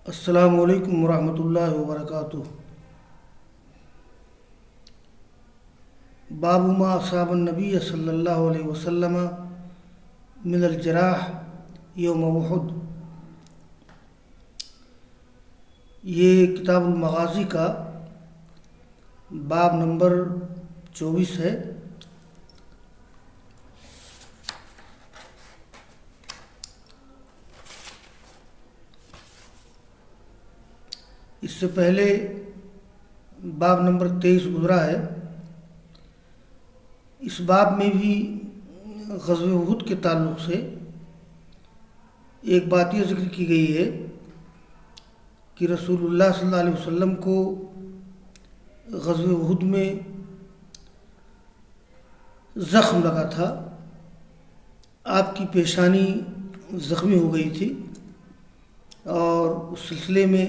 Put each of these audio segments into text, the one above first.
السلام علیکم ورحمۃ اللہ وبرکاتہ۔ باب ما اصاب النبی صلی اللہ علیہ وسلم من الجراح یوم احد۔ یہ کتاب المغازی کا باب نمبر 24 ہے۔ اس سے پہلے باب نمبر 23 گزرا ہے۔ اس باب میں بھی غزوہ احد کے تعلق سے ایک بات یہ ذکر کی گئی ہے کہ رسول اللہ صلی اللہ علیہ وسلم کو غزوہ احد میں زخم لگا تھا، آپ کی پیشانی زخمی ہو گئی تھی، اور اس سلسلے میں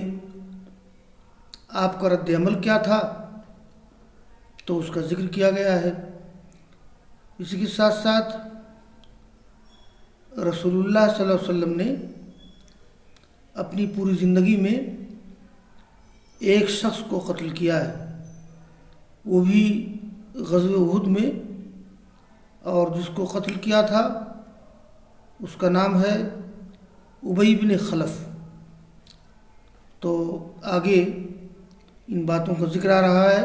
آپ کا رد عمل کیا تھا تو اس کا ذکر کیا گیا ہے۔ اسی کے ساتھ ساتھ رسول اللہ صلی اللہ علیہ وسلم نے اپنی پوری زندگی میں ایک شخص کو قتل کیا ہے، وہ بھی غزوہ احد میں، اور جس کو قتل کیا تھا اس کا نام ہے ابی بن خلف۔ تو آگے ان باتوں کا ذکر آ رہا ہے۔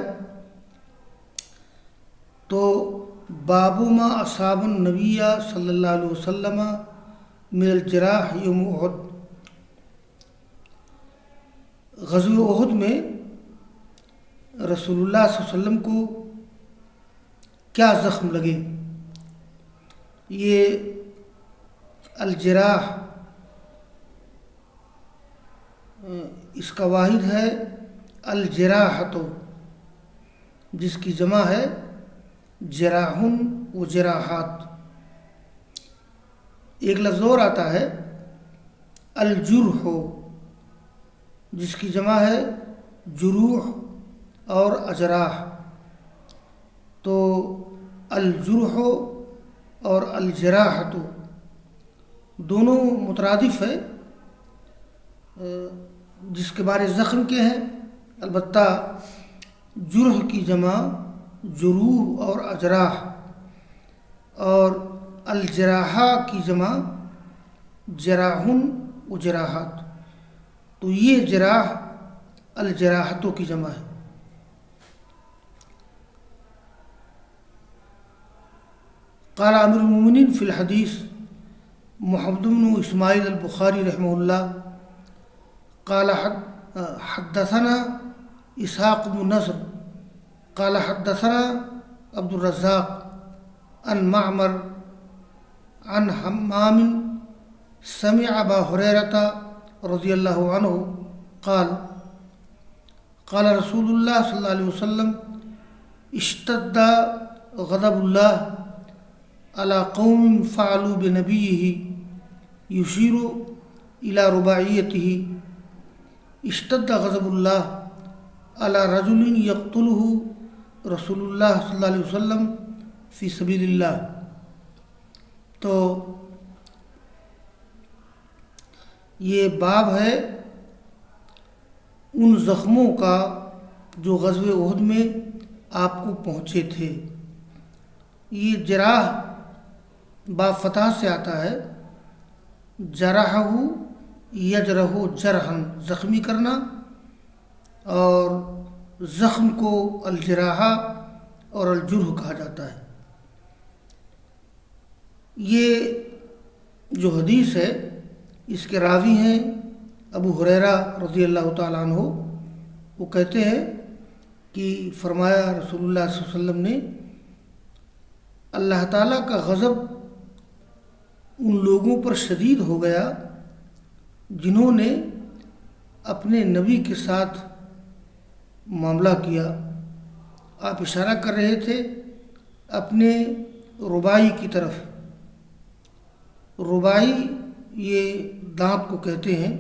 تو باب ما اصاب النبی صلی اللہ علیہ وسلم من الجراح یوم احد۔ غزوہ احد میں رسول اللہ صلی اللہ علیہ وسلم کو کیا زخم لگے؟ یہ الجراح اس کا واحد ہے الجراحۃ، جس کی جمع ہے جراحن و جراحات۔ ایک لفظ اور آتا ہے الجرح، جس کی جمع ہے جروح اور اجراح۔ تو الجرح اور الجراحۃ دونوں مترادف ہے، جس کے بارے زخم کے ہیں۔ البتہ جرح کی جمع جروح اور اجراح، اور الجراحہ کی جمع جراحن و جراحات۔ تو یہ جراح الجراحتوں کی جمع ہے۔ قال امیر المومنین فی الحدیث محمد بن اسماعیل البخاری رحمہ اللہ قال حدثنا اسحاق بن نصر قال حدثنا عبد الرزاق عن معمر عن حمام سمع ابا هريرة رضی اللہ عنہ قال قال رسول اللہ صلی اللہ علیہ وسلم اشتد غضب اللہ على قوم فعلوا بنبیہ یشیر الى رباعیتہ۔ اشتد غضب اللہ علی رجل یقتلہ رسول اللہ صلی اللہ علیہ وسلم فی سبیل اللہ۔ تو یہ باب ہے ان زخموں کا جو غزوہ احد میں آپ کو پہنچے تھے۔ یہ جراح با فتح سے آتا ہے، جرحہ یجرح جرحن، زخمی کرنا، اور زخم کو الجراحہ اور الجرح کہا جاتا ہے۔ یہ جو حدیث ہے اس کے راوی ہیں ابو ہریرہ رضی اللہ تعالیٰ عنہ۔ وہ کہتے ہیں کہ فرمایا رسول اللہ صلی اللہ علیہ وسلم نے اللہ تعالیٰ کا غضب ان لوگوں پر شدید ہو گیا جنہوں نے اپنے نبی کے ساتھ معاملہ کیا۔ آپ اشارہ کر رہے تھے اپنے ربائی کی طرف۔ ربائی یہ دانت کو کہتے ہیں،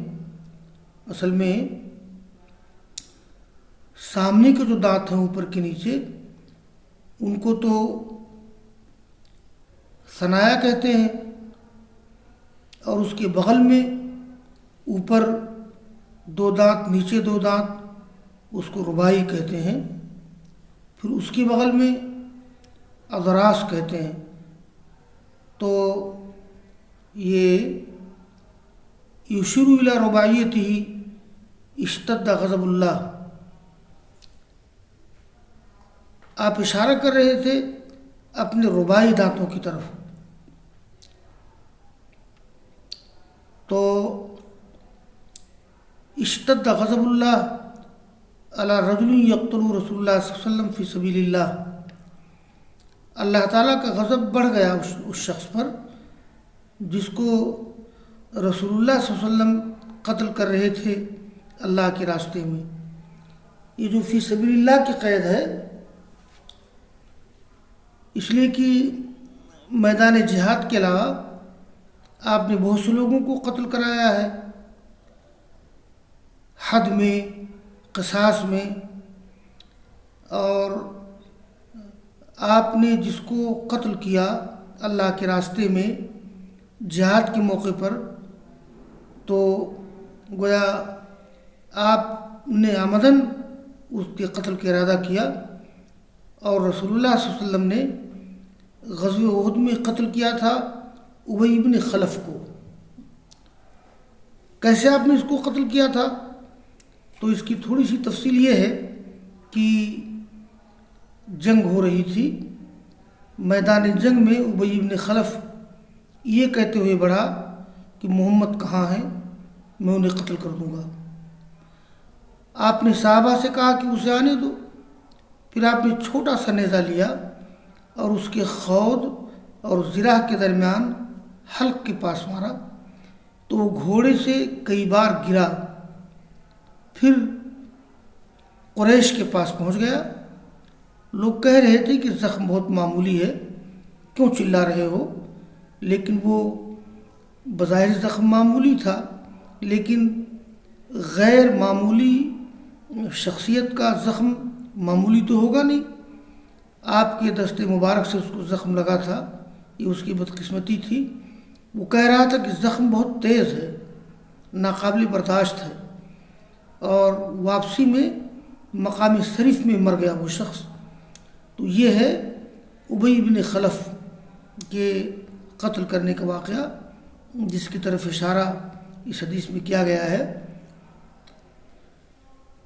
اصل میں سامنے کے جو دانت ہیں اوپر کے نیچے، ان کو تو ثنایا کہتے ہیں، اور اس کے بغل میں اوپر دو دانت نیچے دو دانت، اس کو رباعی کہتے ہیں. پھر اس کے بغل میں اضراس کہتے ہیں. تو یہ یشیر الی رباعیتہ اشتد غضب اللہ، آپ اشارہ کر رہے تھے اپنے رباعی دانتوں کی طرف. تو اشتد غضب اللہ علی رجل یقتل رسول اللہ صلی اللہ علیہ وسلم فی سبیل اللہ، اللہ تعالیٰ کا غضب بڑھ گیا اس شخص پر جس کو رسول اللہ صلی اللہ علیہ وسلم قتل کر رہے تھے اللہ کے راستے میں. یہ جو فی سبیل اللہ کی قید ہے، اس لیے کہ میدان جہاد کے علاوہ آپ نے بہت سے لوگوں کو قتل کرایا ہے، حد میں، قصاص میں، اور آپ نے جس کو قتل کیا اللہ کے راستے میں جہاد کے موقع پر، تو گویا آپ نے عمدن اس کے قتل کا ارادہ کیا. اور رسول اللہ صلی اللہ علیہ وسلم نے غزوہ احد میں قتل کیا تھا ابی بن خلف کو. کیسے آپ نے اس کو قتل کیا تھا؟ تو اس کی تھوڑی سی تفصیل یہ ہے کہ جنگ ہو رہی تھی، میدان جنگ میں ابی بن خلف یہ کہتے ہوئے بڑھا کہ محمد کہاں ہیں، میں انہیں قتل کر دوں گا. آپ نے صحابہ سے کہا کہ اسے آنے دو. پھر آپ نے چھوٹا سا نیزہ لیا اور اس کے خود اور ذراع کے درمیان حلق کے پاس مارا تو وہ گھوڑے سے کئی بار گرا. پھر قریش کے پاس پہنچ گیا. لوگ کہہ رہے تھے کہ زخم بہت معمولی ہے، کیوں چلا رہے ہو؟ لیکن وہ بظاہر زخم معمولی تھا، لیکن غیر معمولی شخصیت کا زخم معمولی تو ہوگا نہیں. آپ کے دست مبارک سے اس کو زخم لگا تھا، یہ اس کی بدقسمتی تھی. وہ کہہ رہا تھا کہ زخم بہت تیز ہے، ناقابل برداشت ہے، اور واپسی میں مقام شریف میں مر گیا وہ شخص. تو یہ ہے ابی بن خلف کے قتل کرنے کا واقعہ جس کی طرف اشارہ اس حدیث میں کیا گیا ہے.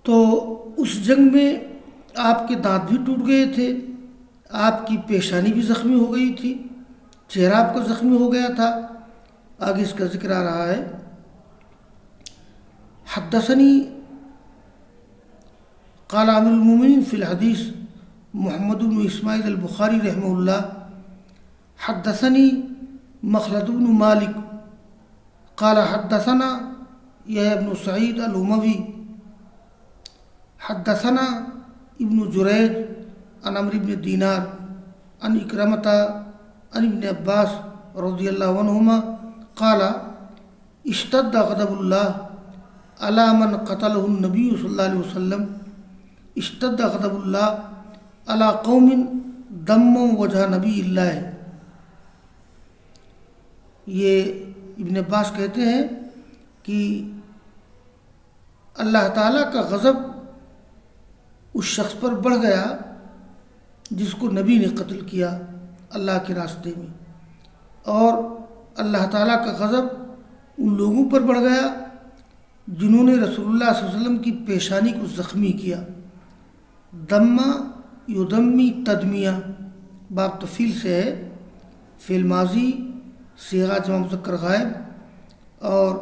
تو اس جنگ میں آپ کے دانت بھی ٹوٹ گئے تھے، آپ کی پیشانی بھی زخمی ہو گئی تھی، چہرہ آپ کا زخمی ہو گیا تھا. آگے اس کا ذکر آ رہا ہے. حدثنی قال امیر المومنین فی الحدیث محمد بن اسماعیل البخاری رحمہ اللہ حدثنی مخلد بن مالک قال حدثنا یحییٰ بن سعید الاموی حدثنا ابن جریج عن عمرو بن دینار عن اکرمۃ عن ابن عباس رضی اللہ عنہما قال اشتد غضب اللہ علی من قتلہ النبی صلی اللہ علیہ وسلم اشتد غضب اللہ علی قوم دموا وجہ نبی اللہ. یہ ابن عباس کہتے ہیں کہ اللہ تعالیٰ کا غضب اس شخص پر بڑھ گیا جس کو نبی نے قتل کیا اللہ کے راستے میں، اور اللہ تعالیٰ کا غضب ان لوگوں پر بڑھ گیا جنہوں نے رسول اللہ صلی اللہ علیہ وسلم کی پیشانی کو زخمی کیا. دمہ یدمی تدمیہ باب تفیل سے ہے، فعل ماضی صیغہ جمع مذکر غائب، اور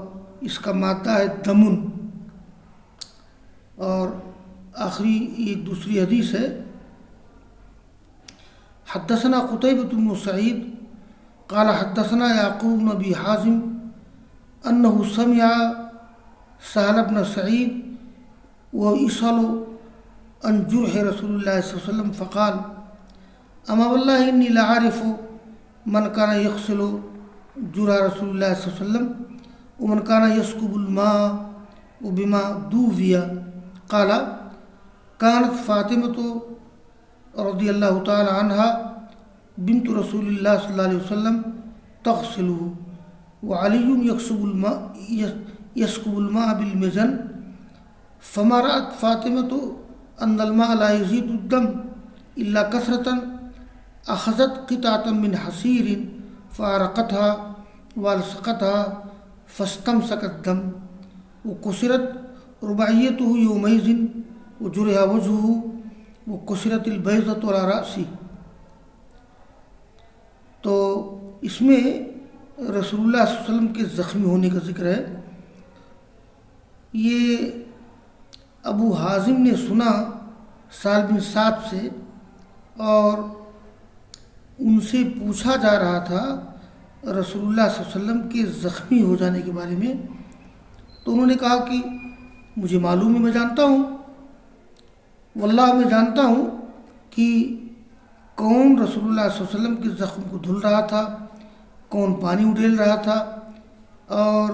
اس کا مادہ ہے دمن. اور آخری ایک دوسری حدیث ہے. حدثنا قتیبۃ بن سعید قال حدثنا یعقوب بن ابی حازم انه سمع سہل بن سعید ویسأل عن جرح رسول اللہ صلی اللہ علیہ وسلم فقال اما واللہ انی لعارف من کان یغسل جرح رسول اللہ صلی اللہ علیہ وسلم ومن کان یسکب الماء وبما دووی. قال كانت فاطمة رضی اللہ تعالی عنہا بنت رسول اللہ صلی اللہ علیہ وسلم تغسله وعلی یسکب الماء بالمزن فما رأت فاطمة أن الماء لا يزيد الدم إلا كثرة أخذت قطعة من حصير فأرقتها وألصقتها فاستمسك الدم وكسرت رباعيته يومئذ وجرح وجهه وكسرت البيضة على رأسه. تو اس میں رسول اللہ صلی اللہ علیہ وسلم کے زخمی ہونے کا ذکر ہے. یہ ابو حازم نے سنا سال بن سعد سے اور ان سے پوچھا جا رہا تھا رسول اللہ صلی اللہ علیہ وسلم کے زخمی ہو جانے کے بارے میں. تو انہوں نے کہا کہ مجھے معلوم ہے، میں جانتا ہوں، واللہ میں جانتا ہوں کہ کون رسول اللہ صلی اللہ علیہ وسلم کے زخم کو دھل رہا تھا، کون پانی اڈیل رہا تھا، اور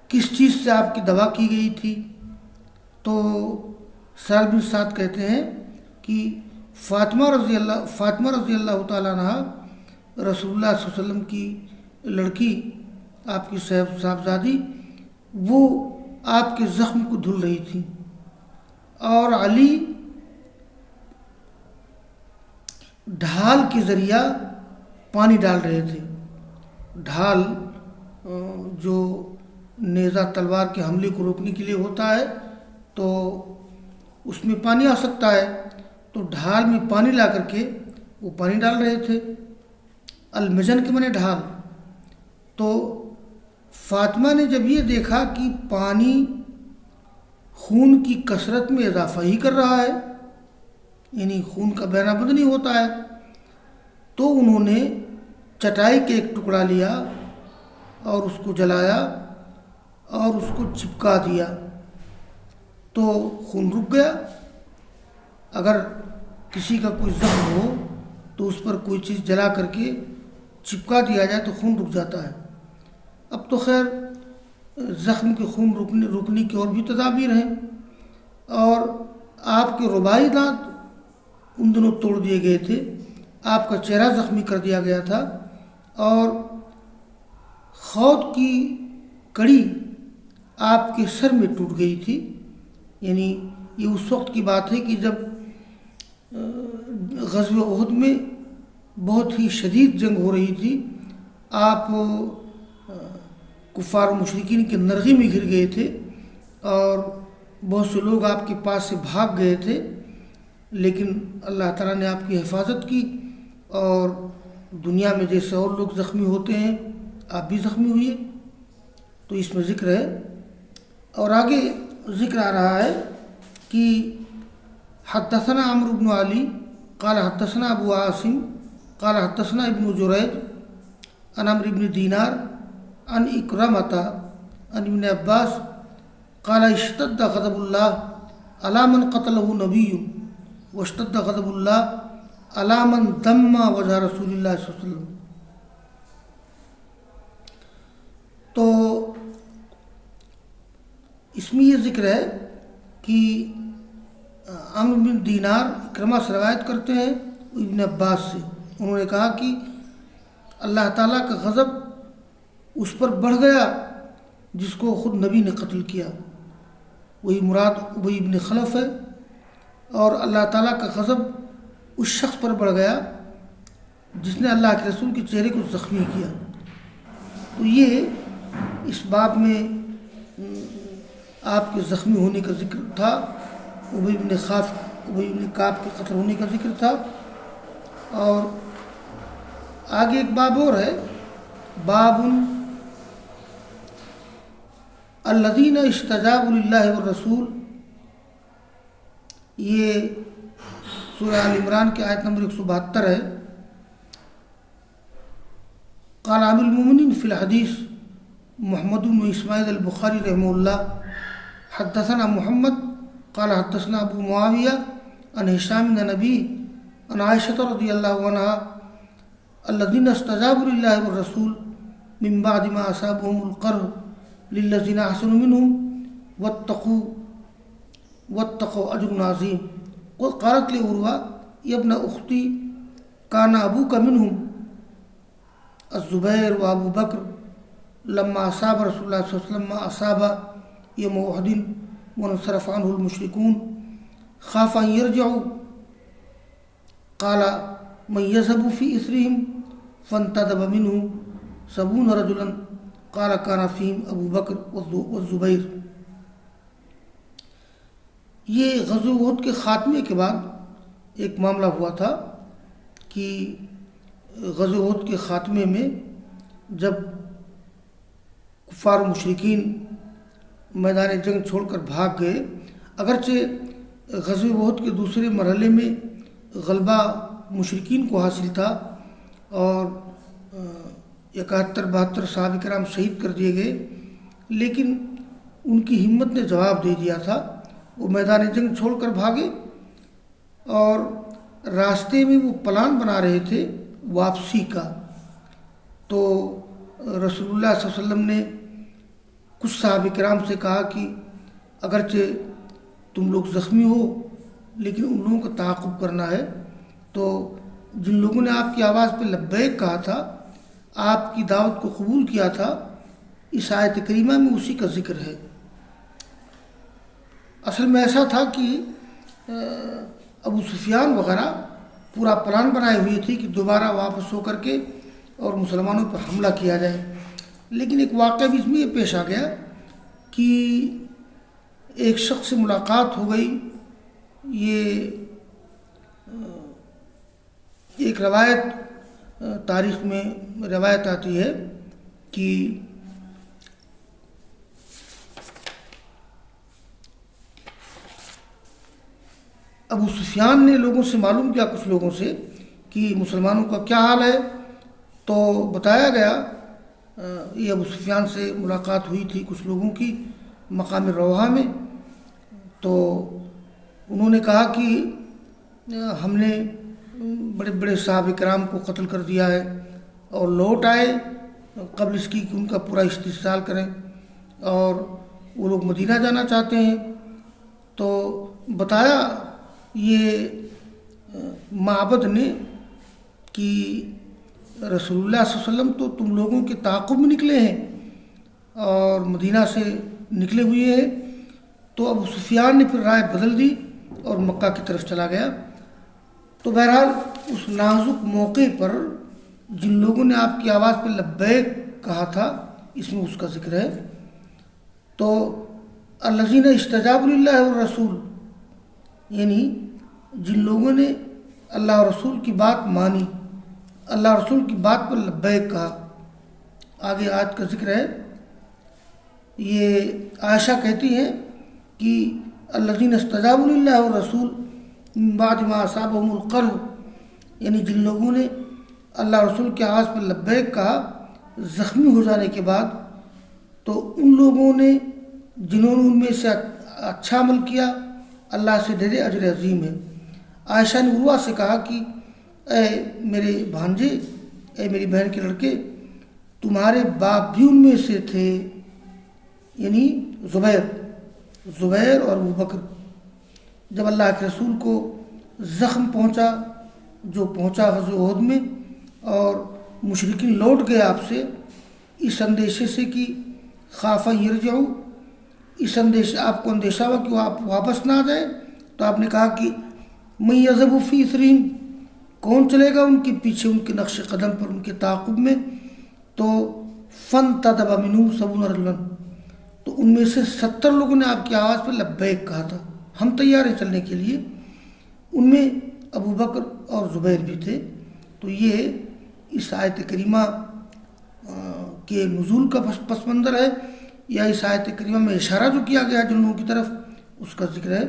کس چیز سے آپ کی دوا کی گئی تھی. تو سہل بن سعد کہتے ہیں کہ فاطمہ رضی اللہ تعالیٰ عنہ رسول اللہ صلی اللہ علیہ وسلم کی لڑکی، آپ کی صاحبزادی، وہ آپ کے زخم کو دھل رہی تھی، اور علی ڈھال کے ذریعہ پانی ڈال رہے تھے. ڈھال جو نیزہ تلوار کے حملے کو روکنے کے لیے ہوتا ہے، تو اس میں پانی آ سکتا ہے، تو ڈھال میں پانی لا کر کے وہ پانی ڈال رہے تھے. المجن کے معنی ڈھال. تو فاطمہ نے جب یہ دیکھا کہ پانی خون کی کثرت میں اضافہ ہی کر رہا ہے، یعنی خون کا بہنا بند نہیں ہوتا ہے، تو انہوں نے چٹائی کے ایک ٹکڑا لیا اور اس کو جلایا اور اس کو چپکا دیا، تو خون رک گیا. اگر کسی کا کوئی زخم ہو تو اس پر کوئی چیز جلا کر کے چپکا دیا جائے تو خون رک جاتا ہے. اب تو خیر زخم کے خون رکنے کی اور بھی تدابیر ہیں، اور آپ کے رباعی دانت ان دنوں توڑ دیے گئے تھے، آپ کا چہرہ زخمی کر دیا گیا تھا، اور خود کی کڑی آپ کے سر میں ٹوٹ گئی تھی. یعنی یہ اس وقت کی بات ہے کہ جب غزوہ احد میں بہت ہی شدید جنگ ہو رہی تھی، آپ کفار و مشرکین کے نرغی میں گر گئے تھے، اور بہت سے لوگ آپ کے پاس سے بھاگ گئے تھے، لیکن اللہ تعالیٰ نے آپ کی حفاظت کی، اور دنیا میں جیسے اور لوگ زخمی ہوتے ہیں آپ بھی زخمی ہوئے. تو اس میں ذکر ہے. اور آگے ذکر آ رہا ہے کہ حدثنا عمرو بن علی قال حدثنا ابو عاصم قال حدثنا ابن جریج عن عمرو بن دینار عن اکرمۃ عن ابن عباس قال اشتد غضب اللہ علی من قتلہ نبی واشتد غضب اللہ علی من دم وجہ رسول اللہ صلی اللہ علیہ وسلم. تو اس میں یہ ذکر ہے کہ عمرو بن دینار اکرمہ سے روایت کرتے ہیں ابن عباس سے، انہوں نے کہا کہ اللہ تعالیٰ کا غضب اس پر بڑھ گیا جس کو خود نبی نے قتل کیا، وہی مراد ابی بن خلف ہے، اور اللہ تعالیٰ کا غضب اس شخص پر بڑھ گیا جس نے اللہ کے رسول کے چہرے کو زخمی کیا. تو یہ اس باب میں آپ کے زخمی ہونے کا ذکر تھا، ابی بن کعب کے قتل ہونے کا ذکر تھا. اور آگے ایک باب اور ہے، باب الذین استجابوا للہ والرسول. یہ سورہ آل عمران کے آیت نمبر 172 ہے. قال امیر المؤمنین فی الحدیث محمد بن اسماعیل البخاری رحمہ اللہ حدثنا محمد قال حدثنا ابو معاویہ عن ہشام بن نبی عن عائشہ رضی اللہ عنہا الذین استجابوا للہ والرسول من بعد ما اصابهم القرح للذین احسنوا منهم واتقوا اجر عظیم. قالت لعروہ یا ابن اختی کان ابوک منهم الزبیر و ابو بکر لما اصاب رسول اللہ صلی اللہ علیہ وسلم ما اصاب یوم احد وانصرف عنه المشركون خاف أن يرجعوا قال من يذهب في إثرهم فانتدب منه 70 رجلا قال كان فيهم أبو بکر والزبیر۔ یہ غزوہ احد کے خاتمے کے بعد ایک معاملہ ہوا تھا کہ غزوہ احد کے خاتمے میں جب کفار و مشرکین میدان جنگ چھوڑ کر بھاگ گئے، اگرچہ غزوہ احد کے دوسرے مرحلے میں غلبہ مشرکین کو حاصل تھا اور 71-72 صحابہ کرام شہید کر دیے گئے، لیکن ان کی ہمت نے جواب دے دیا تھا۔ وہ میدان جنگ چھوڑ کر بھاگے اور راستے میں وہ پلان بنا رہے تھے واپسی کا، تو رسول اللہ صلی اللہ علیہ وسلم نے کچھ صحابہ کرام سے کہا کہ اگرچہ تم لوگ زخمی ہو لیکن ان لوگوں کا تعاقب کرنا ہے۔ تو جن لوگوں نے آپ کی آواز پہ لبیک کہا تھا، آپ کی دعوت کو قبول کیا تھا، اس آیت کریمہ میں اسی کا ذکر ہے۔ اصل میں ایسا تھا کہ ابو سفیان وغیرہ پورا پلان بنائے ہوئے تھے کہ دوبارہ واپس ہو کر کے اور مسلمانوں پر حملہ کیا جائے، لیکن ایک واقعہ بھی اس میں یہ پیش آ گیا کہ ایک شخص سے ملاقات ہو گئی۔ یہ ایک روایت تاریخ میں روایت آتی ہے کہ ابو سفیان نے لوگوں سے معلوم کیا، کچھ لوگوں سے، کہ مسلمانوں کا کیا حال ہے، تو بتایا گیا یہ ابو سفیان سے ملاقات ہوئی تھی کچھ لوگوں کی مقام روحہ میں، تو انہوں نے کہا کہ ہم نے بڑے بڑے صحابہ کرام کو قتل کر دیا ہے اور لوٹ آئے قبل اس کی کہ ان کا پورا استحصال کریں، اور وہ لوگ مدینہ جانا چاہتے ہیں۔ تو بتایا یہ معبد نے کہ رسول اللہ صلی اللہ علیہ وسلم تو تم لوگوں کے تعاقب میں نکلے ہیں اور مدینہ سے نکلے ہوئے ہیں۔ تو ابو سفیان نے پھر رائے بدل دی اور مکہ کی طرف چلا گیا۔ تو بہرحال اس نازک موقع پر جن لوگوں نے آپ کی آواز پہ لبیک کہا تھا، اس میں اس کا ذکر ہے۔ تو الذین استجابوا للہ والرسول، یعنی جن لوگوں نے اللہ اور رسول کی بات مانی، اللہ اور رسول کی بات پر لبیک کہا۔ آگے آیت کا ذکر ہے، یہ عائشہ کہتی ہیں کہ الذین استجابوا للہ والرسول من بعد ما اصابهم القرح، یعنی جن لوگوں نے اللہ اور رسول کی آواز پر لبیک کہا زخمی ہو جانے کے بعد، تو ان لوگوں نے جنہوں نے ان میں سے اچھا عمل کیا اللہ سے ڈرے اجر عظیم ہے۔ عائشہ نے عروہ سے کہا کہ اے میرے بھانجے، اے میری بہن کے لڑکے، تمہارے باپ بھی ان میں سے تھے، یعنی زبیر اور ابو بکر۔ جب اللہ کے رسول کو زخم پہنچا جو پہنچا غزوہ احد میں، اور مشرکین لوٹ گئے آپ سے اس اندیشے سے کہ خاف یرجعوا، اس اندیشہ آپ کو اندیشہ ہوا کہ وہ آپ واپس نہ آ جائیں، تو آپ نے کہا کہ من یذهب فی اثرہم، کون چلے گا ان کے پیچھے، ان کے نقش قدم پر، ان کے تعاقب میں۔ تو فانتدب منہم 70 رجلا، تو ان میں سے 70 لوگوں نے آپ کی آواز پہ لبیک کہا تھا، ہم تیار ہیں چلنے کے لیے۔ ان میں ابو بکر اور زبیر بھی تھے۔ تو یہ اس آیت کریمہ کے نزول کا پس منظر ہے، یا اس آیت کریمہ میں اشارہ جو کیا گیا جن لوگوں کی طرف، اس کا ذکر ہے۔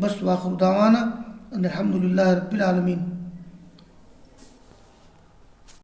بس واخر دعوانا ان الحمد للہ رب العالمین۔